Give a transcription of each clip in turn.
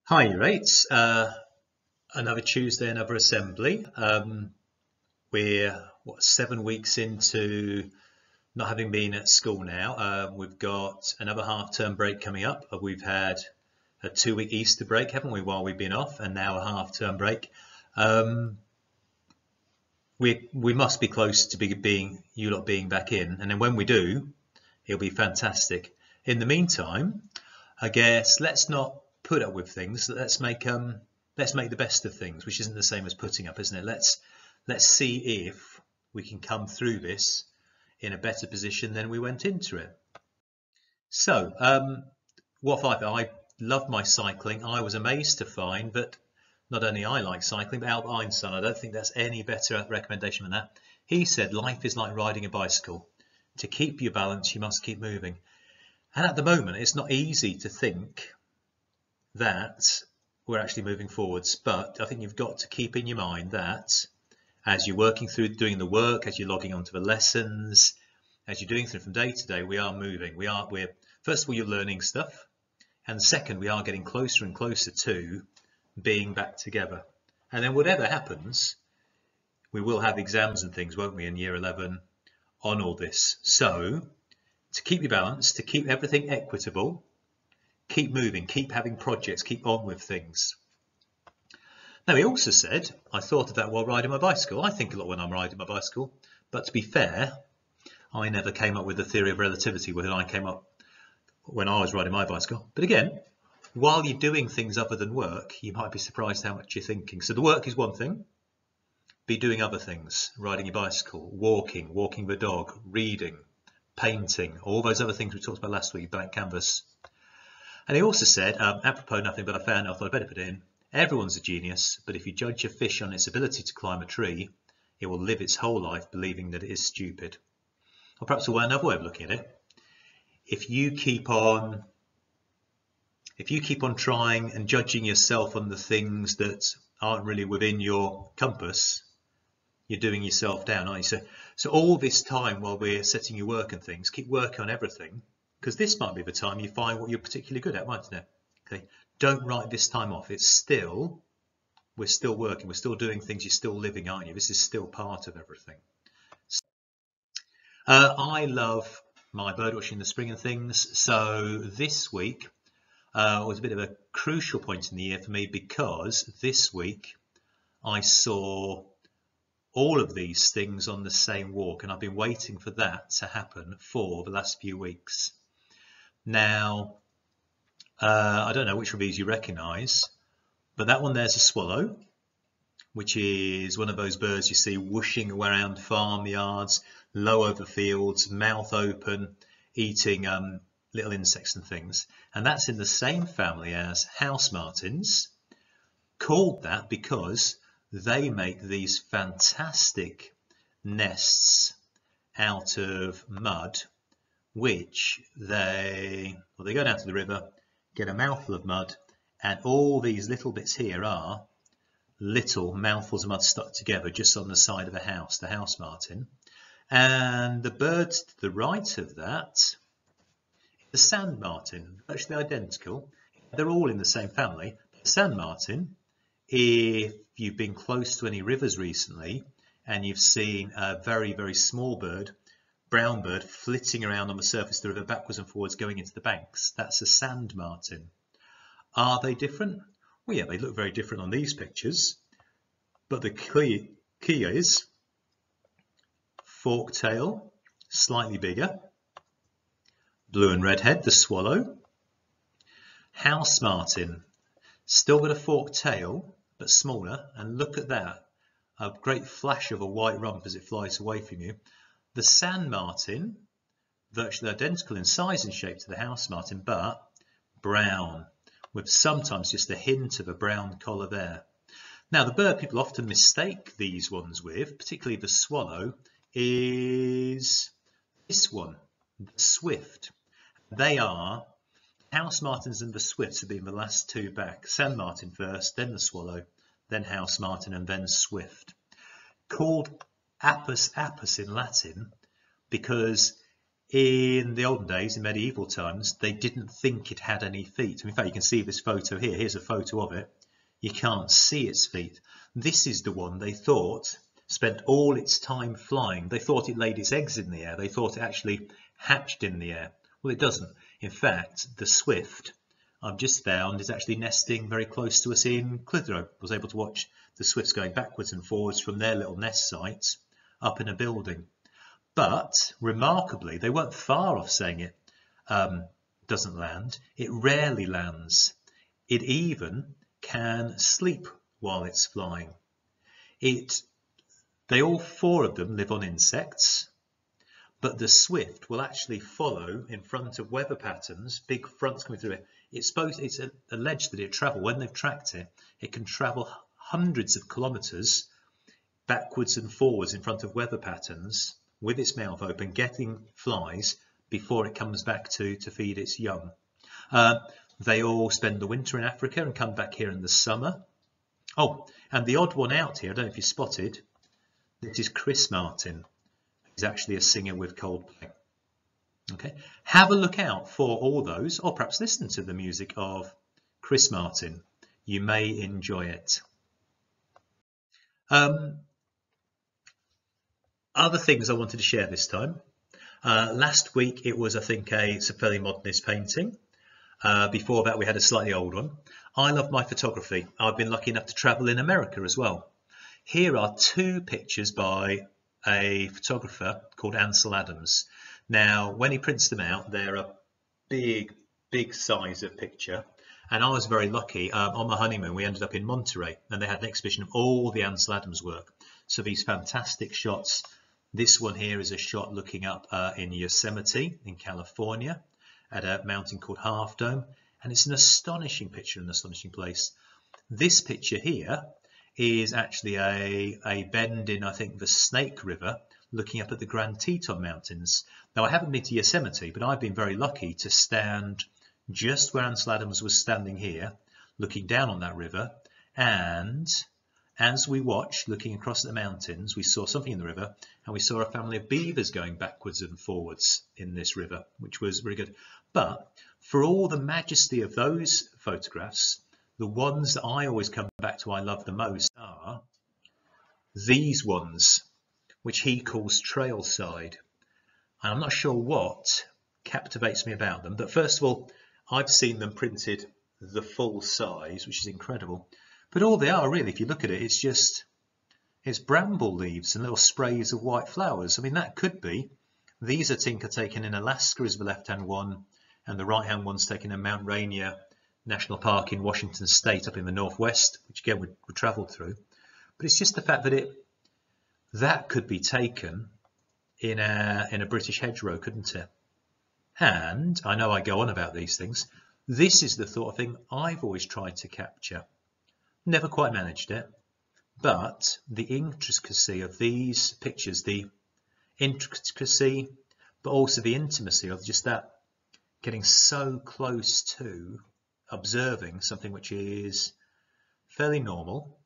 Hi, you rates. Another Tuesday, another assembly. We're 7 weeks into not having been at school now. We've got another half-term break coming up. We've had a 2-week Easter break, haven't we, while we've been off, and now a half-term break. We must be close to you lot being back in, and then when we do, it'll be fantastic. In the meantime, I guess let's not put up with things. Let's make the best of things, which isn't the same as putting up, isn't it? Let's see if we can come through this in a better position than we went into it. So, what I love my cycling. I was amazed to find that not only I like cycling, but Albert Einstein, I don't think that's any better recommendation than that. He said life is like riding a bicycle. To keep your balance, you must keep moving. And at the moment, it's not easy to think that we're actually moving forwards, but I think you've got to keep in your mind that as you're working through doing the work, as you're logging onto the lessons, as you're doing things from day to day, we are moving. We're first of all, you're learning stuff, and second, we are getting closer and closer to being back together. And then whatever happens, we will have exams and things, won't we, in year 11 on all this. So to keep your balance, to keep everything equitable, keep moving, keep having projects, keep on with things. Now, he also said, I thought of that while riding my bicycle. I think a lot when I'm riding my bicycle, but to be fair, I never came up with the theory of relativity when I was riding my bicycle. But again, while you're doing things other than work, you might be surprised how much you're thinking. So the work is one thing, be doing other things, riding your bicycle, walking the dog, reading, painting, all those other things we talked about last week, blank canvas. And he also said, apropos nothing, but I thought I'd better put it in, everyone's a genius, but if you judge a fish on its ability to climb a tree, it will live its whole life believing that it is stupid. Or perhaps another way of looking at it, if you keep on trying and judging yourself on the things that aren't really within your compass, you're doing yourself down, aren't you? So all this time while we're setting your work and things, keep working on everything, because this might be the time you find what you're particularly good at, mightn't it? Okay, don't write this time off. We're still working, we're still doing things, you're still living, aren't you? This is still part of everything. I love my birdwatching in the spring and things. So this week was a bit of a crucial point in the year for me, because this week I saw all of these things on the same walk, and I've been waiting for that to happen for the last few weeks. Now, I don't know which of these you recognise, but that one there's a swallow, which is one of those birds you see whooshing around farmyards, low over fields, mouth open, eating little insects and things. And that's in the same family as house martins, called that because they make these fantastic nests out of mud, which they go down to the river, get a mouthful of mud, and all these little bits here are little mouthfuls of mud stuck together just on the side of the house martin. And the birds to the right of that, the sand martin, virtually identical. They're all in the same family. The sand martin, if you've been close to any rivers recently and you've seen a very, very small bird, brown bird, flitting around on the surface of the river backwards and forwards going into the banks, that's a sand martin. Are they different? Well, yeah, they look very different on these pictures, but the key is forked tail, slightly bigger, blue and red head, the swallow. House martin, still got a forked tail, but smaller, and look at that, a great flash of a white rump as it flies away from you. The sand martin, virtually identical in size and shape to the house martin, but brown, with sometimes just a hint of a brown collar there. Now, the bird people often mistake these ones with, particularly the swallow, is this one, the swift. They are, house martins and the swifts have been the last two back. Sand martin first, then the swallow, then house martin, and then swift. Called apus apus in Latin because In the olden days, in medieval times, they didn't think it had any feet. In fact, you can see this photo here. Here's a photo of it. You can't see its feet. This is the one they thought spent all its time flying. They thought it laid its eggs in the air. They thought it actually hatched in the air. Well, it doesn't. In fact, the swift, I've just found, is actually nesting very close to us in Clitheroe. I was able to watch the swifts going backwards and forwards from their little nest sites up in a building. But remarkably, they weren't far off saying it doesn't land. It rarely lands. It even can sleep while it's flying. They all four of them live on insects, but the swift will actually follow in front of weather patterns, big fronts coming through it. It's alleged that it travel, when they've tracked it, it can travel hundreds of kilometers backwards and forwards in front of weather patterns with its mouth open, getting flies before it comes back to feed its young. They all spend the winter in Africa and come back here in the summer. Oh, and the odd one out here, I don't know if you spotted, this is Chris Martin. He's actually a singer with Coldplay. Okay, have a look out for all those, or perhaps listen to the music of Chris Martin. You may enjoy it. Other things I wanted to share this time. Last week it was, I think, it's a fairly modernist painting. Before that we had a slightly old one. I love my photography. I've been lucky enough to travel in America as well. Here are two pictures by a photographer called Ansel Adams. Now, when he prints them out, they're a big size of picture. And I was very lucky. On my honeymoon, we ended up in Monterey, and they had an exhibition of all the Ansel Adams work. So these fantastic shots. This one here is a shot looking up in Yosemite in California at a mountain called Half Dome. And it's an astonishing picture, an astonishing place. This picture here is actually a bend in, I think, the Snake River, looking up at the Grand Teton Mountains. Now, I haven't been to Yosemite, but I've been very lucky to stand just where Ansel Adams was standing here, looking down on that river. And as we watched, looking across the mountains, we saw something in the river, and we saw a family of beavers going backwards and forwards in this river, which was very good. But for all the majesty of those photographs, the ones that I always come back to I love the most are these ones, which he calls trailside. And I'm not sure what captivates me about them, but first of all, I've seen them printed the full size, which is incredible. But all they are really, if you look at it, it's bramble leaves and little sprays of white flowers. I mean, that could be. These are Tinker taken in Alaska is the left-hand one, and the right-hand one's taken in Mount Rainier National Park in Washington State up in the northwest, which again we travelled through. But it's just the fact that that could be taken in a British hedgerow, couldn't it? And I know I go on about these things. This is the sort of thing I've always tried to capture. Never quite managed it, but the intricacy of these pictures, the intricacy, but also the intimacy of just that getting so close to observing something which is fairly normal.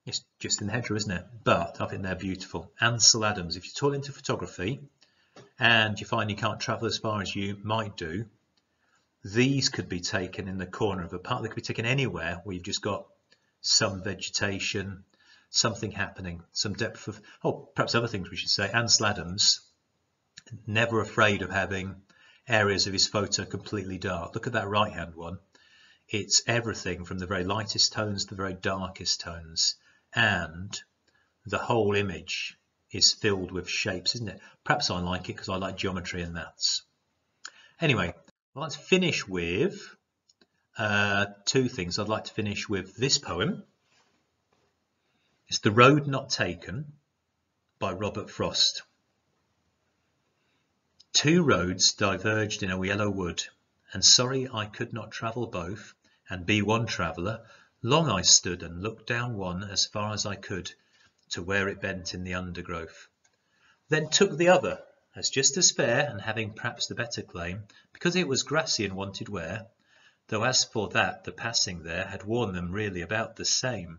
It's just in the hedgerow, isn't it? But I think they're beautiful. Ansel Adams, if you're tall into photography and you find you can't travel as far as you might do, these could be taken in the corner of a park. They could be taken anywhere where you've just got some vegetation, something happening, some depth of, perhaps other things we should say. Ansel Adams, never afraid of having areas of his photo completely dark. Look at that right-hand one. It's everything from the very lightest tones to the very darkest tones. And the whole image is filled with shapes, isn't it? Perhaps I like it because I like geometry and maths. Anyway, let's finish with two things. I'd like to finish with this poem. It's The Road Not Taken by Robert Frost. Two roads diverged in a yellow wood, and sorry I could not travel both, and be one traveller. Long I stood and looked down one as far as I could, to where it bent in the undergrowth. Then took the other, as just as fair, and having perhaps the better claim, because it was grassy and wanted wear, though as for that the passing there had worn them really about the same.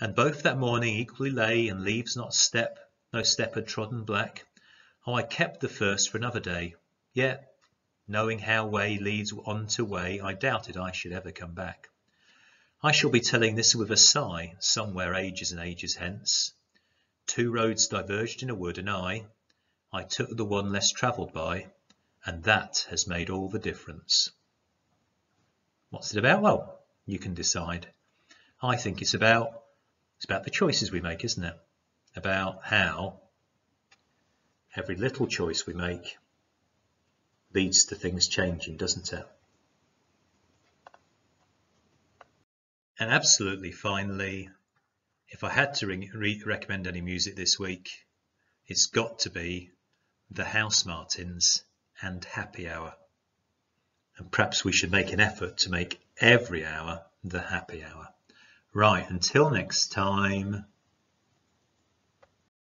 And both that morning equally lay, and leaves no step had trodden black. Oh, I kept the first for another day. Yet, knowing how way leads on to way, I doubted I should ever come back. I shall be telling this with a sigh, somewhere ages and ages hence. 2 roads diverged in a wood, and I took the one less travelled by, and that has made all the difference. What's it about? Well, you can decide. I think it's about the choices we make, isn't it? About how every little choice we make leads to things changing, doesn't it? And absolutely finally, if I had to recommend any music this week, it's got to be the Housemartins and Happy Hour. And perhaps we should make an effort to make every hour the happy hour. Right, until next time.